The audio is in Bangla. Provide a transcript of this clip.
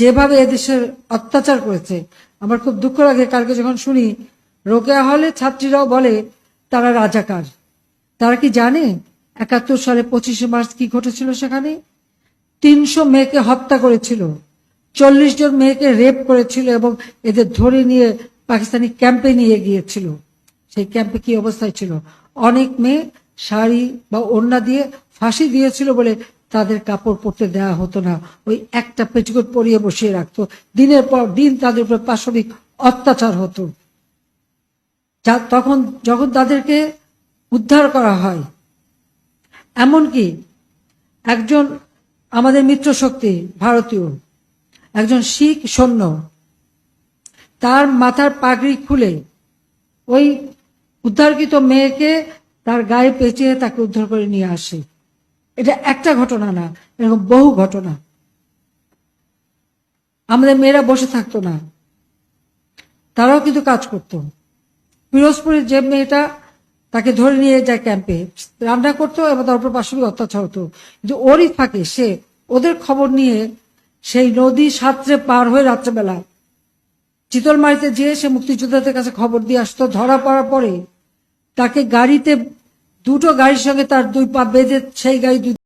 যেভাবে এদেশের অত্যাচার করেছে, আমার খুব দুঃখ লাগে কালকে যখন শুনি রোকেয়া হলে ছাত্রীরাও বলে তারা রাজাকার। তারা কি জানে ৭১ সালে 25শে মার্চ কি ঘটেছিল? সেখানে ৩০০ মেয়েকে হত্যা করেছিল, ৪০ জন মেয়েকে রেপ করেছিল এবং এদের ধরে নিয়ে পাকিস্তানি ক্যাম্পে নিয়ে গিয়েছিল। সেই ক্যাম্পে কি অবস্থায় ছিল? অনেক মেয়ে শাড়ি বা ওড়না দিয়ে ফাঁসি দিয়েছিল বলে তাদের কাপড় পরতে দেওয়া হতো না, ওই একটা পেটিকোট পরিয়ে বসিয়ে রাখতো। দিনের পর দিন তাদের উপর পাশবিক অত্যাচার হতো। তখন যখন তাদেরকে উদ্ধার করা হয়, এমনকি একজন আমাদের মিত্র শক্তি ভারতীয় একজন শিখ সৈন্য তার মাথার পাগড়ি খুলে ওই উদ্ধারকৃত মেয়েকে তার গায়ে পেঁচিয়ে তাকে উদ্ধার করে নিয়ে আসে। এটা একটা ঘটনা না, এরকম বহু ঘটনা। আমাদের মেয়েরা বসে থাকতো না, তারাও কিন্তু কাজ করত। পিরোজপুরের যে মেয়েটা, তাকে ধরে নিয়ে যায় ক্যাম্পে, রান্না করতো এবং তার উপর পাশবিক অত্যাচার হতো, কিন্তু ওরই ফাঁকে সে ওদের খবর নিয়ে সেই নদী সাঁতরে পার হয়ে রাত্রেবেলা চিতলমারিতে যেয়ে সে মুক্তিযোদ্ধাদের কাছে খবর দিয়ে আসতো। ধরা পড়ার পরে তাকে গাড়িতে, দুটো গাড়ির সঙ্গে তার দুই পা বেঁধে সেই গাড়ি